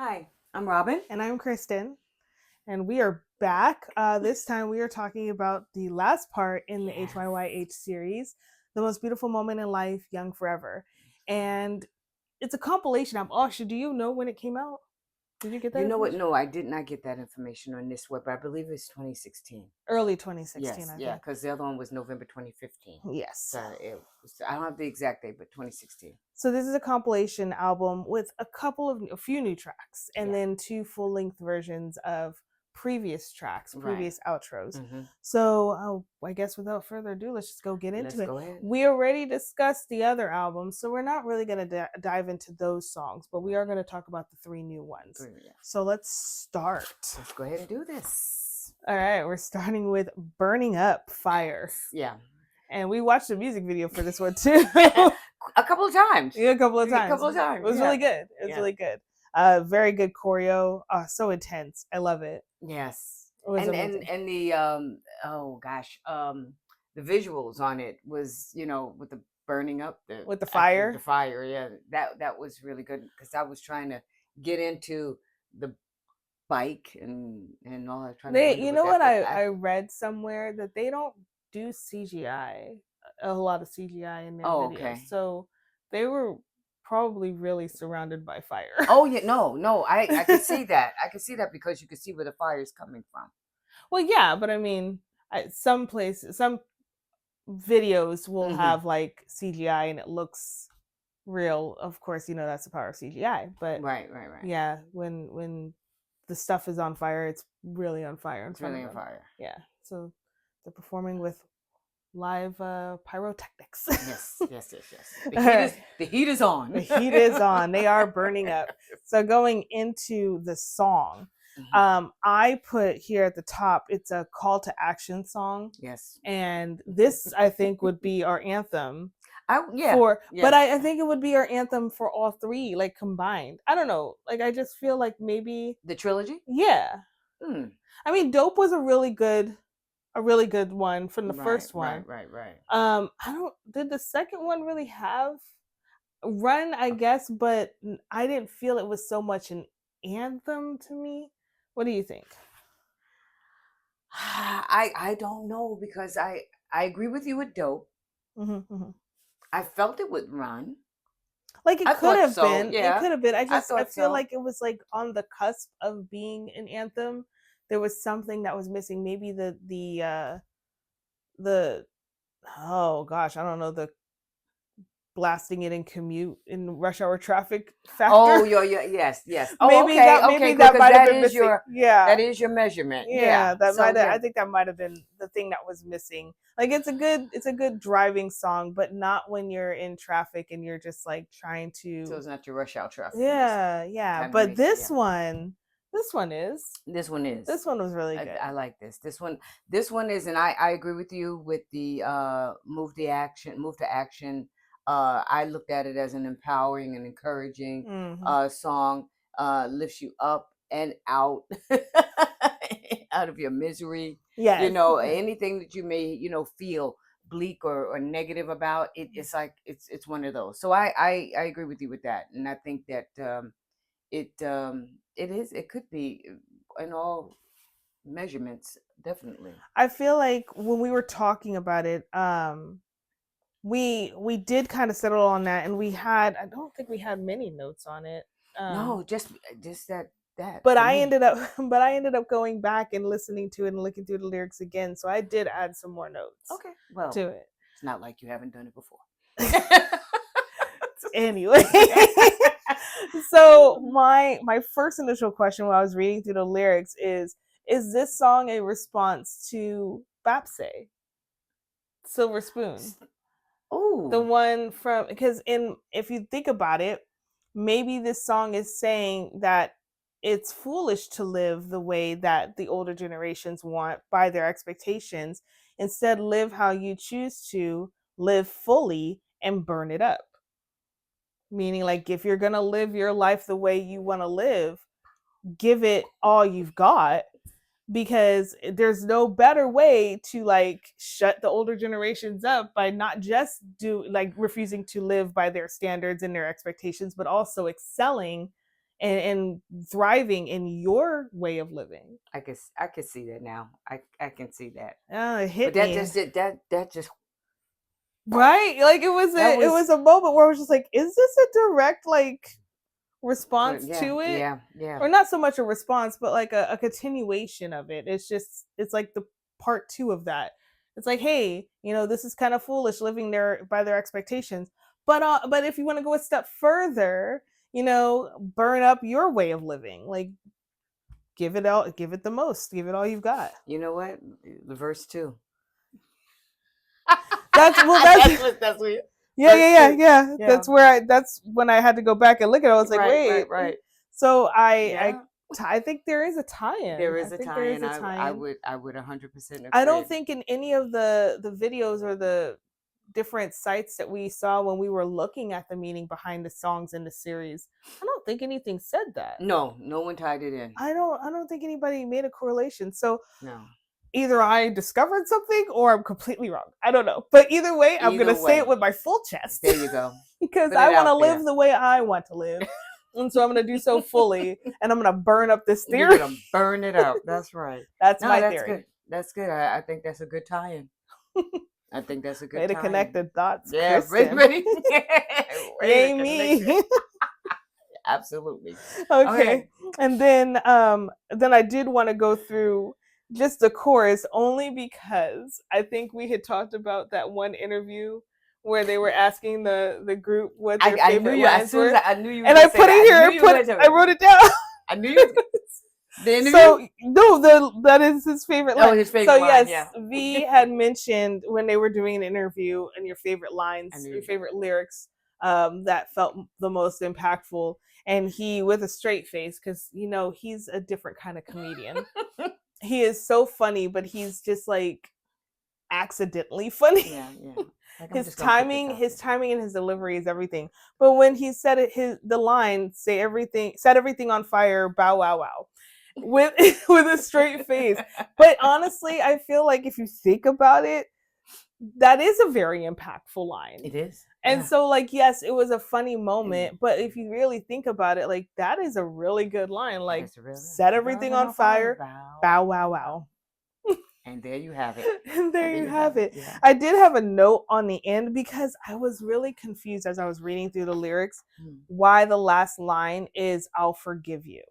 Hi, I'm Robin. And I'm Christen, and we are back. This time we are talking about the last part in the HYYH series, The Most Beautiful Moment in Life, Young Forever. And it's a compilation album. Oh, do you know when it came out? Did you get that You know what? information? No, I did not get that information on this web. I believe it's 2016. Early 2016, Yes, I yeah, think. because the other one was November 2015. Yes. So I don't have the exact date, but 2016. So this is a compilation album with a few new tracks, and Yeah. then two full-length versions of previous tracks, Right. previous outros. Mm-hmm. So I guess without further ado, let's just go get into Let's it. go ahead. We already discussed the other albums, so we're not really going to dive into those songs, but we are going to talk about the three new ones. Yeah. So let's start. Let's go ahead and do this. All right, we're starting with Burning Up Fire. Yeah. And we watched the music video for this one too. A couple of times. Yeah, a couple of times. It was really good. It was really good. Very good choreo. So intense. I love it. Yes. And the the visuals on it was, with the burning up with the fire. The fire, yeah. That was really good because I was trying to get into the bike and all that. You know what I read somewhere that they don't do CGI, a lot of CGI in their videos. Okay. So they were probably really surrounded by fire. Oh yeah, no, I could see that. I could see that because you could see where the fire is coming from. Well, yeah, but I mean, some videos will have like CGI and it looks real. Of course, that's the power of CGI. But right. Yeah, when the stuff is on fire, it's really on fire. It's really on fire. Yeah. So they're performing with live pyrotechnics. Yes. The heat is on. The heat is on. They are burning up. So going into the song, I put here at the top, it's a call to action song. Yes. And this, I think, would be our anthem. But I think it would be our anthem for all three, like combined. I don't know. Like I just feel like maybe the trilogy. Yeah. I mean, Dope was a really good one from the first one. Right. Did the second one really have Run? I guess, but I didn't feel it was so much an anthem to me. What do you think? I don't know because I agree with you with Dope. I felt it would Run. Like it could have been. Yeah. It could have been. I feel like it was like on the cusp of being an anthem. There was something that was missing. Maybe the oh gosh, I don't know, the blasting it in commute in rush hour traffic factor. Oh, yes. Oh, maybe that might have been missing. That is your measurement. Yeah, I think that might have been the thing that was missing. Like it's a good driving song, but not when you're in traffic and you're just like trying to. So it's not your rush hour traffic. Yeah. But this one is. This one was really good. I like this. This one is, and I agree with you with the move to action. I looked at it as an empowering and encouraging song. Lifts you up and out out of your misery. Yeah. Anything that you may, feel bleak or negative about, it's like it's one of those. So I agree with you with that. And I think that it could be in all measurements, definitely. I feel like when we were talking about it, we did kind of settle on that, and I don't think we had many notes on it. No, just that. But I ended up going back and listening to it and looking through the lyrics again, so I did add some more notes. Okay, well, to it. It's not like you haven't done it before. Anyway. So my first initial question while I was reading through the lyrics is this song a response to Bapse? Silver Spoon? Oh, the one from, because if you think about it, maybe this song is saying that it's foolish to live the way that the older generations want by their expectations. Instead, live how you choose to live fully and burn it up. Meaning, like, if you're going to live your life the way you want to live, give it all you've got, because there's no better way to like shut the older generations up by not just refusing to live by their standards and their expectations, but also excelling and thriving in your way of living. I could see that now. I can see that. It hit But that me. just right? Like it was a moment where I was just like, is this a direct like response to it? Yeah. Or not so much a response, but like a continuation of it. It's like the part 2 of that. It's like, hey, this is kind of foolish living there by their expectations. But if you want to go a step further, burn up your way of living. Like give it the most, give it all you've got. You know what? The verse 2. That's what. Yeah. That's when I had to go back and look at it. I was like, wait. Right. So I think there is a tie-in. There is a tie-in. I would 100% agree. I don't think in any of the videos or the different sites that we saw when we were looking at the meaning behind the songs in the series, I don't think anything said that. No one tied it in. I don't think anybody made a correlation. So no. Either I discovered something or I'm completely wrong. I don't know. But either way, I'm going to say it with my full chest. There you go. Because I want to live the way I want to live. And so I'm going to do so fully. And I'm going to burn up this theory. You're going to burn it up. That's right. That's my theory. Good. That's good. I think that's a good tie-in. I think that's a good way to connect the dots. Yeah, ready. Yay me. Absolutely. Okay. And then I did want to go through just the chorus, only because I think we had talked about that one interview where they were asking the group what their favorite lines were. I knew you were and I put it here. I wrote it down. I knew you. The interview? So no, that is his favorite line. Oh, his favorite line. Yes, V had mentioned when they were doing an interview and your favorite lines, your favorite lyrics that felt the most impactful, and he with a straight face because he's a different kind of comedian. He is so funny, but he's just like accidentally funny. Yeah. Like his timing and his delivery is everything. But when he said it, the line set everything on fire, bow wow wow, with a straight face. But honestly, I feel like if you think about it, that is a very impactful line. It is. And so, like, yes, it was a funny moment, but if you really think about it, like, that is a really good line. Like, set everything on fire, bow, wow, wow. And there you have it. And there you have it. Yeah. I did have a note on the end because I was really confused as I was reading through the lyrics why the last line is "I'll forgive you,"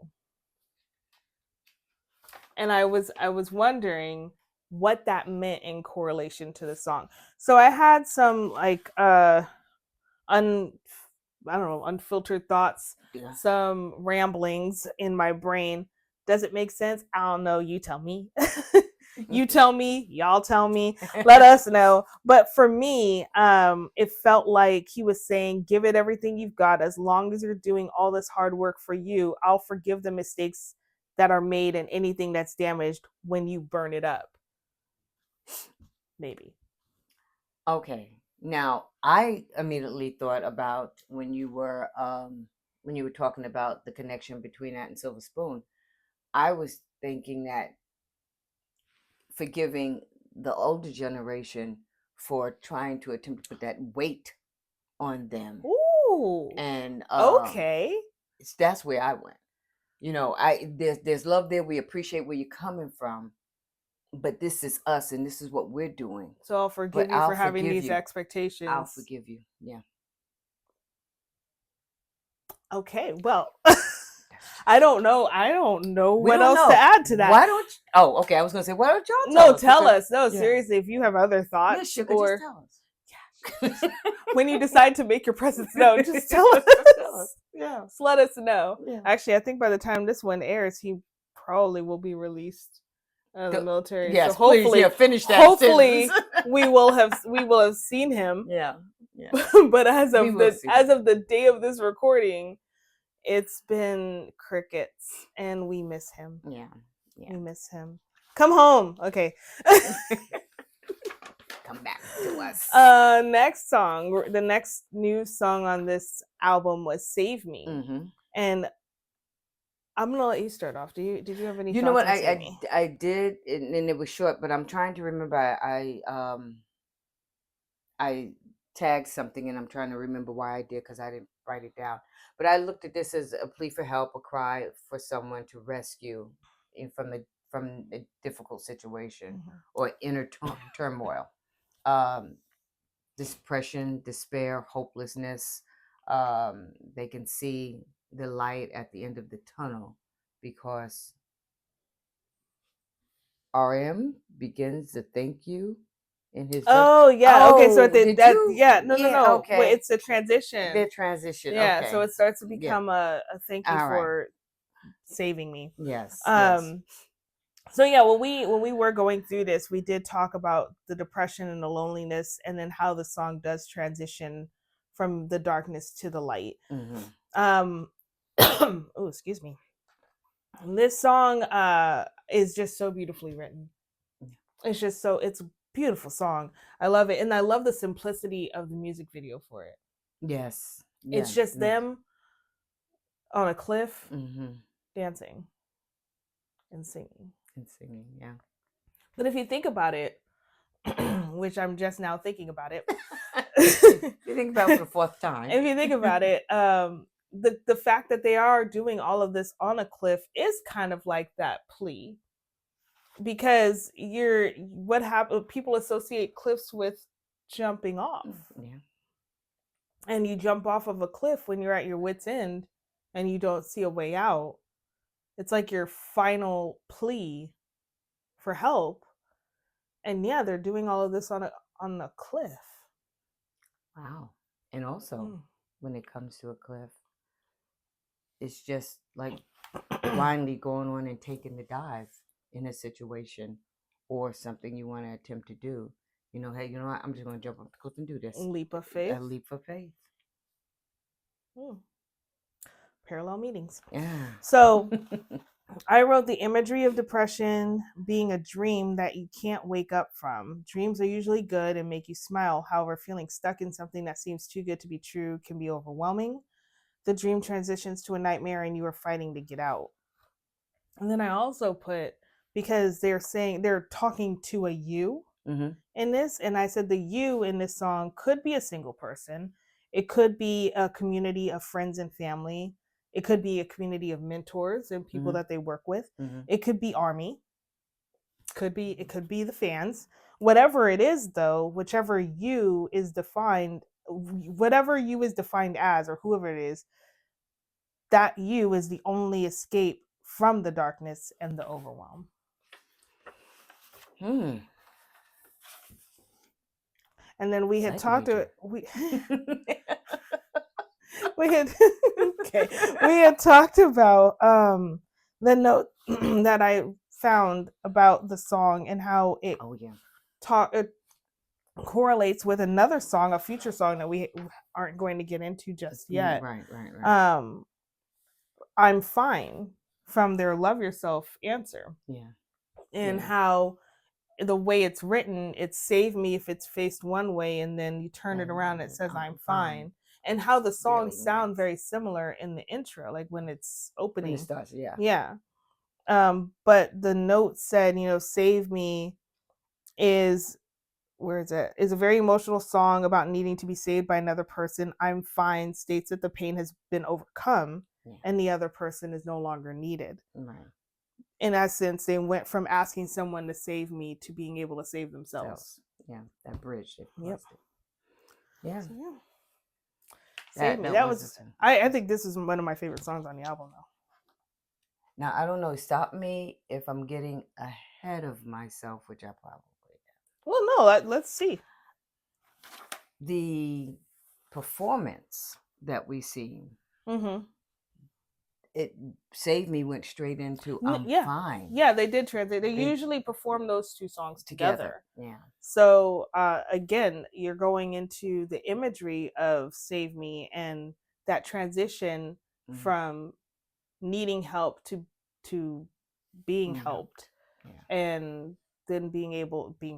and I was wondering what that meant in correlation to the song. So I had some like unfiltered thoughts, some ramblings in my brain. Does it make sense? I don't know. You tell me. You tell me. Y'all tell me. Let us know. But for me, it felt like he was saying, give it everything you've got. As long as you're doing all this hard work for you, I'll forgive the mistakes that are made and anything that's damaged when you burn it up. Maybe. Okay. Now, I immediately thought about when you were talking about the connection between that and Silver Spoon. I was thinking that forgiving the older generation for trying to attempt to put that weight on them. Ooh. And okay. That's where I went. There's love there. We appreciate where you're coming from. But this is us, and this is what we're doing. So I'll forgive you for having these expectations. I'll forgive you. Yeah. Okay. Well, I don't know what else to add to that. Why don't you? Oh, okay. I was going to say, why don't y'all tell us? No, tell us. No, seriously, if you have other thoughts. Yeah, sugar, just tell us. Yeah. When you decide to make your presence known, just tell us. Yeah. Just let us know. Yeah. Actually, I think by the time this one airs, he probably will be released. The military. Yes, so hopefully, please, finish that. Hopefully, we will have seen him. Yeah. But as of the day of this recording, it's been crickets, and we miss him. Yeah. We miss him. Come home. Okay. Come back to us. Next song. The next new song on this album was "Save Me," and I'm gonna let you start off. Did you have any? You know what? I did, and it was short, but I'm trying to remember. I tagged something, and I'm trying to remember why I did because I didn't write it down. But I looked at this as a plea for help, a cry for someone to rescue from a difficult situation or inner turmoil, um, depression, despair, hopelessness. They can see the light at the end of the tunnel because RM begins to thank you in his verse. Oh yeah. Okay. So Oh, did that you? yeah. No. No. Yeah. No. Wait. Okay. It's a transition. The transition. Yeah. So Okay. it starts to Yeah. become a thank you All right. for saving me. Yes. Yes. So yeah, when we were going through this, we did talk about the depression and the loneliness, and then how the song does transition from the darkness to the light. Oh, excuse me. This song is just so beautifully written. It's a beautiful song. I love it, and I love the simplicity of the music video for it. Yes. It's just them on a cliff dancing and singing. Yeah. But if you think about it, which I'm just now thinking about it. You think about it for the fourth time. If you think about it, the fact that they are doing all of this on a cliff is kind of like that plea, because what happened? People associate cliffs with jumping off, and you jump off of a cliff when you're at your wit's end and you don't see a way out. It's like your final plea for help, and yeah, they're doing all of this on a cliff. Wow. And also, when it comes to a cliff, it's just like blindly going on and taking the dive in a situation or something you want to attempt to do. You know, hey, you know what? I'm just going to jump off the cliff and do this. Leap of faith. A leap of faith. Parallel meanings. Yeah. So I wrote the imagery of depression being a dream that you can't wake up from. Dreams are usually good and make you smile. However, feeling stuck in something that seems too good to be true can be overwhelming. The dream transitions to a nightmare and you are fighting to get out. And then I also put, because they're talking to a you in this, and I said the you in this song could be a single person. It could be a community of friends and family. It could be a community of mentors and people that they work with. It could be army. It could be the fans. Whatever it is, though, whichever you is defined, whatever you is defined as, or whoever it is, that you is the only escape from the darkness and the overwhelm. And then we had talked to we had talked about the note that I found about the song and how it it correlates with another song, a future song that we aren't going to get into just yet. Right. I'm fine, from their love yourself answer. And how the way it's written, it saved me if it's faced one way, and then you turn it around, it says I'm fine. And how the songs really sound very similar in the intro, like when it's opening. When it starts, yeah. But the note said, save me is, where is it? Is a very emotional song about needing to be saved by another person. I'm fine states that the pain has been overcome and the other person is no longer needed. Right. In essence, they went from asking someone to save me to being able to save themselves. Yeah, that bridge. Yep. Yeah. So, Save me. That was I think this is one of my favorite songs on the album, though. Now, I don't know. Stop me if I'm getting ahead of myself, which I probably am. Well, no, let's see. The performance that we see, it Save Me went straight into I'm fine. Yeah, they did translate. They usually perform those two songs together. Yeah. So again, you're going into the imagery of Save Me and that transition from needing help to being helped. Yeah. And then being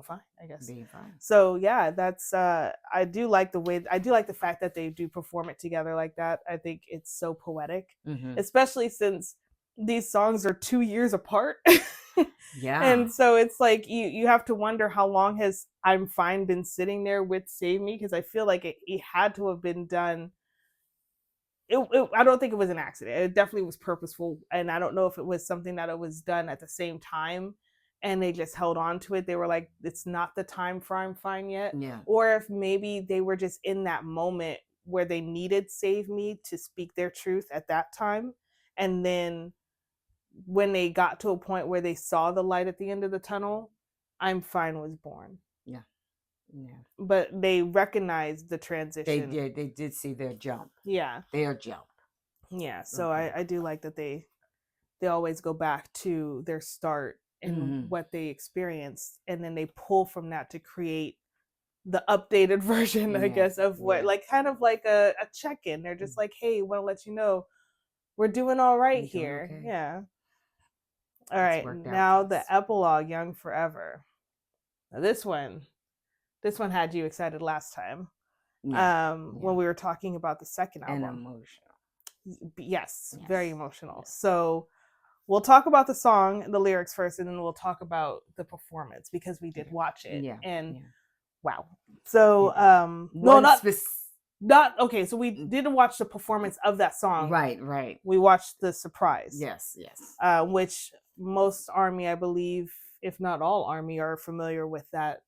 fine, I guess. Being fine. So yeah, that's I do like the fact that they do perform it together like that. I think it's so poetic, especially since these songs are 2 years apart. Yeah. And so it's like you have to wonder how long has I'm Fine been sitting there with Save Me, because I feel like it had to have been done I don't think it was an accident. It definitely was purposeful, and I don't know if it was something that it was done at the same time, and they just held on to it. They were like, "It's not the time for I'm fine yet," Yeah. or if maybe they were just in that moment where they needed Save Me to speak their truth at that time, and then when they got to a point where they saw the light at the end of the tunnel, I'm Fine was born. Yeah. Yeah. But they recognized the transition. They did see their jump. Yeah. Their jump. Yeah. So I do like that they always go back to their start and what they experienced, and then they pull from that to create the updated version, I guess, of what, like, kind of like a check-in. They're just like, hey, want to let you know we're doing all right here. Okay. Yeah. All right. Now the epilogue, Young Forever. Now this one had you excited last time. When we were talking about the second album. And emotional. Yes, very emotional. Yes. So we'll talk about the song, the lyrics first, and then we'll talk about the performance, because we did watch it. Yeah. And wow. So no, not okay. So we didn't watch the performance of that song. Right. We watched the surprise. Yes. Which most Army, I believe, if not all Army, are familiar with that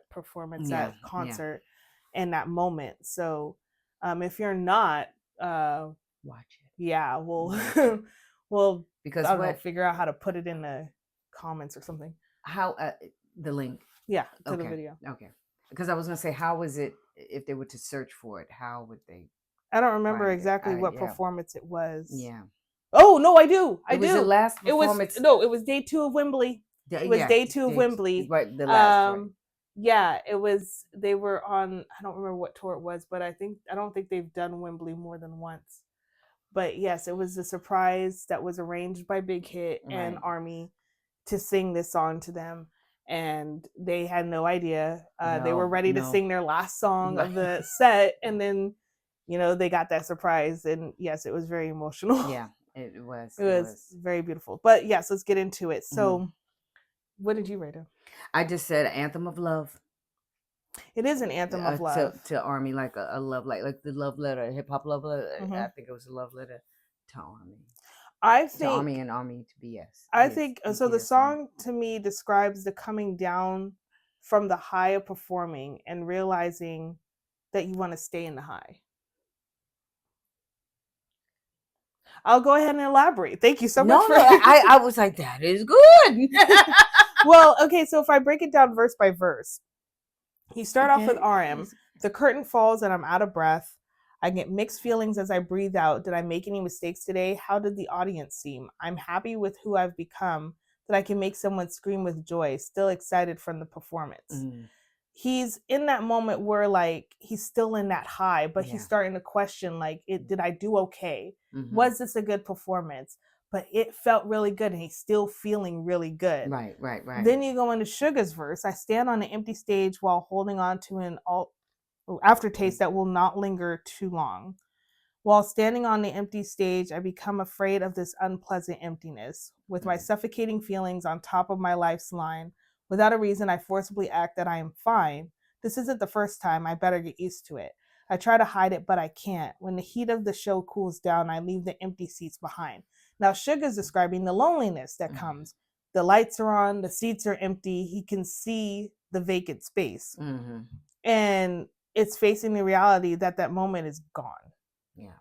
performance, that concert, and that moment. So if you're not, watch it. Yeah, we'll because I don't know, figure out how to put it in the comments or something. How the link? Yeah, to the video. Okay. Because I was gonna say, how was it if they were to search for it? How would they? I don't remember exactly what performance it was. Yeah. Oh no, I do. It was the last performance. It was day 2 of Wembley. It was day 2 of Wembley. Right. The last. Yeah, it was. They were on. I don't remember what tour it was, but I don't think they've done Wembley more than once. But yes, it was a surprise that was arranged by Big Hit and Army to sing this song to them, and they had no idea. They were ready to sing their last song of the set, and then, they got that surprise, and yes, it was very emotional. Yeah, it was. It was very beautiful. But yes, let's get into it. So, what did you rate it? I just said Anthem of Love. It is an anthem of love to Army, like a love, like the love letter, hip hop love letter. I think it was a love letter to Army. I think to Army and Army to BS. I think so. The song to me describes the coming down from the high of performing and realizing that you want to stay in the high. I'll go ahead and elaborate. Thank you so much. I was like, that is good. Well, okay, so if I break it down verse by verse, you start off with RM. The curtain falls and I'm out of breath. I get mixed feelings as I breathe out. Did I make any mistakes today? How did the audience seem? I'm happy with who I've become, that I can make someone scream with joy, still excited from the performance. He's in that moment where, like, he's still in that high, but he's starting to question, like, did I do okay? Was this a good performance? But it felt really good, and he's still feeling really good. Right. Then you go into Sugar's verse. I stand on an empty stage while holding on to an aftertaste that will not linger too long. While standing on the empty stage, I become afraid of this unpleasant emptiness. With my suffocating feelings on top of my life's line, without a reason, I forcibly act that I am fine. This isn't the first time. I better get used to it. I try to hide it, but I can't. When the heat of the show cools down, I leave the empty seats behind. Now, Sugar's describing the loneliness that comes. The lights are on, the seats are empty. He can see the vacant space. And it's facing the reality that moment is gone. Yeah.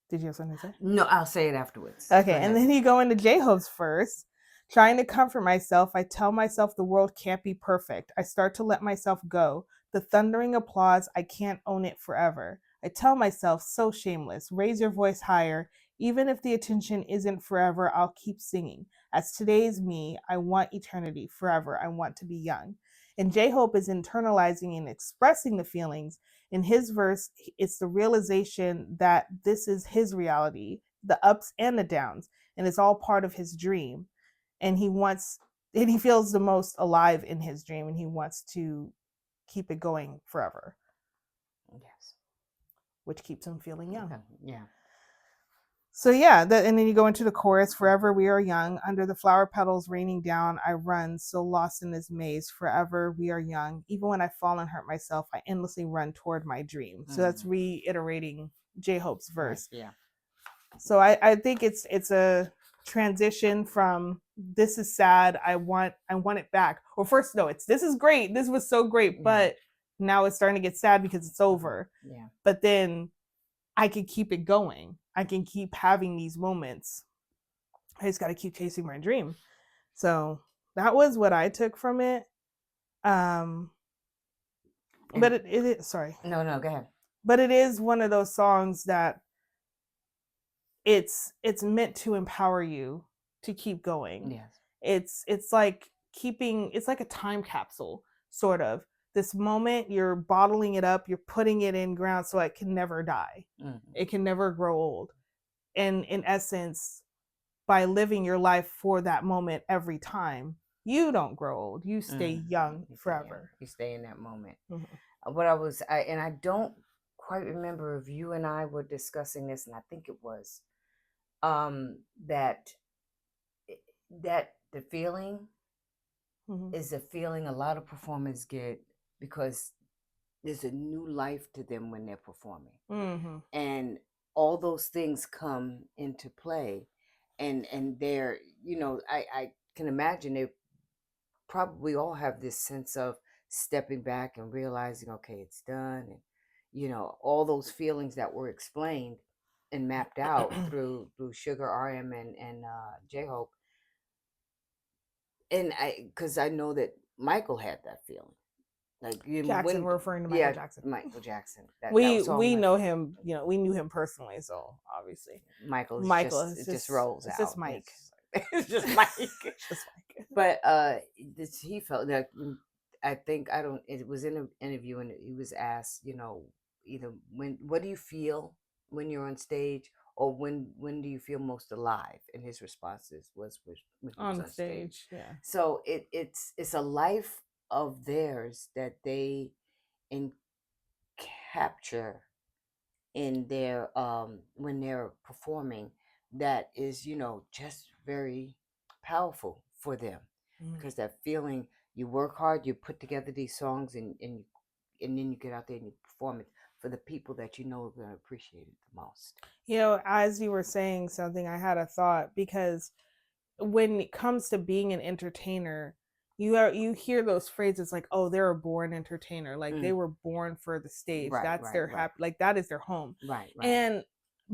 Did you have something to say? No, I'll say it afterwards. Okay, and then you go into J-Hope's verse. Trying to comfort myself, I tell myself the world can't be perfect. I start to let myself go. The thundering applause, I can't own it forever. I tell myself, so shameless, raise your voice higher. Even if the attention isn't forever, I'll keep singing. As today's me, I want eternity forever. I want to be young. And J-Hope is internalizing and expressing the feelings. In his verse, it's the realization that this is his reality, the ups and the downs, and it's all part of his dream. And he feels the most alive in his dream, and he wants to keep it going forever. Yes. Which keeps him feeling young. Yeah. So yeah, and then you go into the chorus. Forever we are young, under the flower petals raining down, I run, so lost in this maze. Forever we are young. Even when I fall and hurt myself, I endlessly run toward my dream. So that's reiterating J-Hope's verse. Right, yeah. So I think it's a transition from this is sad, I want it back. Or first, no, it's this is great. This was so great, but now it's starting to get sad because it's over. Yeah. But then I can keep it going. I can keep having these moments. I just got to keep chasing my dream. So that was what I took from it. But it sorry. No, go ahead. But it is one of those songs that it's meant to empower you to keep going. Yes. It's like it's like a time capsule, sort of. This moment, you're bottling it up, you're putting it in ground so it can never die. It can never grow old. And in essence, by living your life for that moment every time, you don't grow old. You stay young forever. You stay in that moment. What I don't quite remember if you and I were discussing this, and I think it was that the feeling is a feeling a lot of performers get because there's a new life to them when they're performing, and all those things come into play, and they're I can imagine they probably all have this sense of stepping back and realizing, okay, it's done, and all those feelings that were explained and mapped out through Sugar, RM, and J-Hope. And because I know that Michael had that feeling. Like Jackson, we're referring to Michael Jackson. Michael Jackson. We know him. We knew him personally, so obviously Michael just rolls out. It's just Mike. It's just Mike. Just Mike. But he felt that. I think It was in an interview, and he was asked, either what do you feel when you're on stage, or when do you feel most alive? And his responses was when he was on stage. Yeah. So it's a life of theirs that they capture in their when they're performing, that is just very powerful for them, because that feeling, you work hard, you put together these songs, and then you get out there and you perform it for the people that are going to appreciate it the most. As you were saying something, I had a thought, because when it comes to being an entertainer, you hear those phrases like, oh, they're a born entertainer, like they were born for the stage. That's their happy, like that is their home. Right. And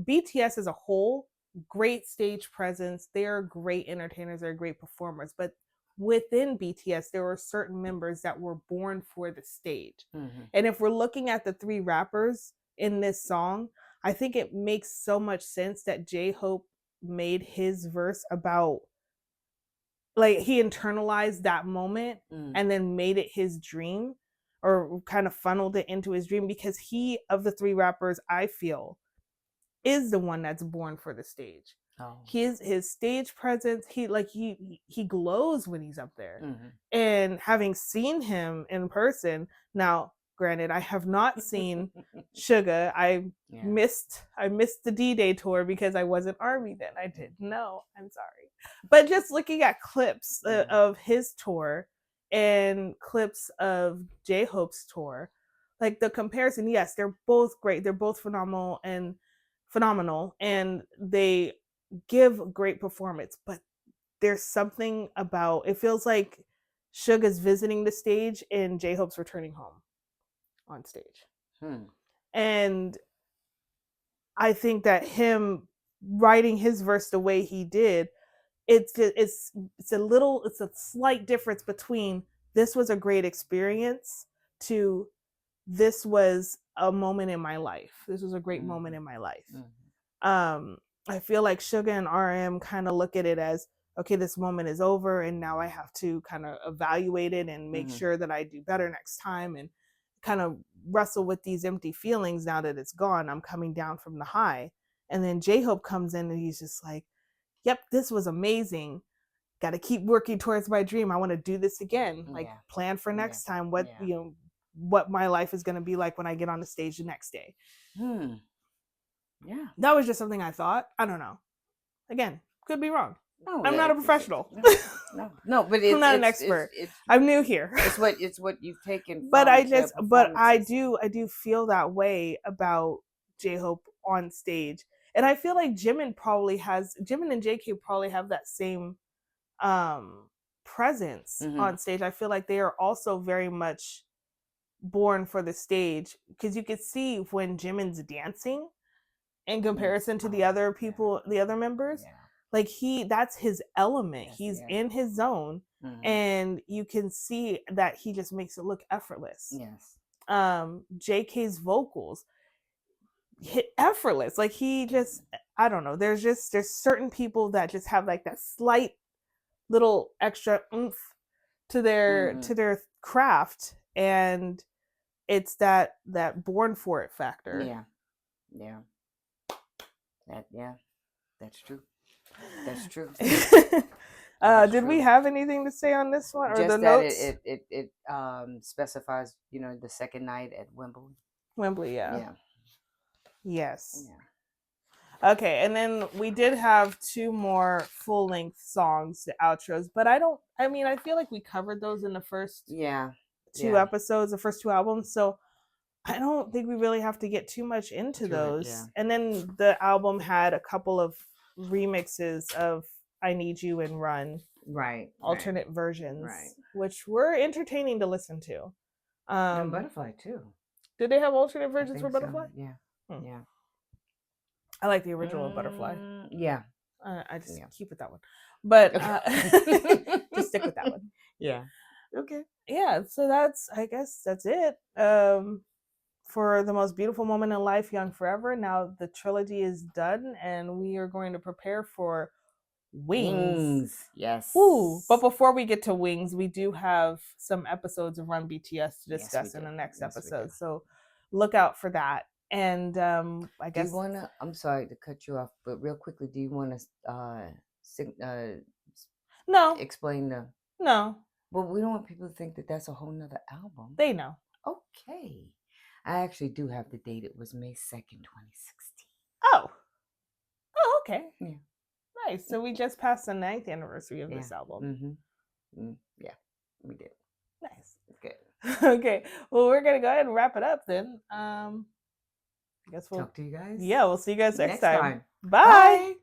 BTS as a whole, great stage presence. They are great entertainers. They're great performers. But within BTS, there were certain members that were born for the stage. And if we're looking at the three rappers in this song, I think it makes so much sense that J-Hope made his verse about, like, he internalized that moment and then made it his dream, or kind of funneled it into his dream, because he, of the three rappers, I feel, is the one that's born for the stage. His stage presence, he glows when he's up there. And having seen him in person, now granted, I have not seen Suga. I missed the D-Day tour because I wasn't Army then. I didn't know. I'm sorry. But just looking at clips of his tour and clips of J-Hope's tour, like the comparison, yes, they're both great. They're both phenomenal, and they give great performance. But there's something about, it feels like Suga's visiting the stage and J-Hope's returning home on stage. And I think that him writing his verse the way he did, it's a slight difference between this was a great experience to this was a moment in my life. This was a great moment in my life. I feel like Suga and RM kind of look at it as, okay, this moment is over, and now I have to kind of evaluate it and make sure that I do better next time, and kind of wrestle with these empty feelings now that it's gone. I'm coming down from the high. And then J-Hope comes in and he's just like, yep, this was amazing. Got to keep working towards my dream. I want to do this again. Like, plan for next time what my life is going to be like when I get on the stage the next day. Yeah. That was just something I thought. I don't know. Again, could be wrong. No, I'm not a professional. no, but I'm not an expert. I'm new here. It's what you've taken But from I their just, but I performances. do feel that way about J-Hope on stage, and I feel like Jimin and JK probably have that same presence on stage. I feel like they are also very much born for the stage, because you could see when Jimin's dancing in comparison to the other people, the other members, like that's his element. He's in his zone, and you can see that he just makes it look effortless. Yes. JK's vocals hit effortless. Like he just, I don't know. There's certain people that just have like that slight little extra oomph to their craft, and it's that born for it factor. Yeah. That's true. That's true. Did we have anything to say on this one, or just the that notes? It specifies, the second night at Wembley, yeah. Yeah. Yes. Yeah. Okay, and then we did have 2 more full-length songs, the outros, but I feel like we covered those in the first 2 episodes, the first 2 albums, so I don't think we really have to get too much into those. Yeah. And then the album had a couple of remixes of I Need You and Run. Right. Alternate versions. Which were entertaining to listen to. And Butterfly too. Did they have alternate versions for Butterfly? So. Yeah. Yeah. I like the original Butterfly. Yeah. I just keep with that one. But just stick with that one. Yeah. Okay. Yeah, so I guess that's it. For the most beautiful moment in life, Young Forever. Now the trilogy is done, and we are going to prepare for Wings. Yes. Ooh, but before we get to Wings, we do have some episodes of Run BTS to discuss in the next episode. So look out for that. And I guess. Do you want to? I'm sorry to cut you off, but real quickly, do you want to? No. Explain the. No. But we don't want people to think that that's a whole nother album. They know. Okay. I actually do have the date. It was May 2nd, 2016. Oh, okay. Yeah. Nice. So we just passed the 9th anniversary of this album. Yeah, we did. Nice. Good. Okay. Well, we're going to go ahead and wrap it up then. I guess we'll talk to you guys. Yeah, we'll see you guys next time. Bye.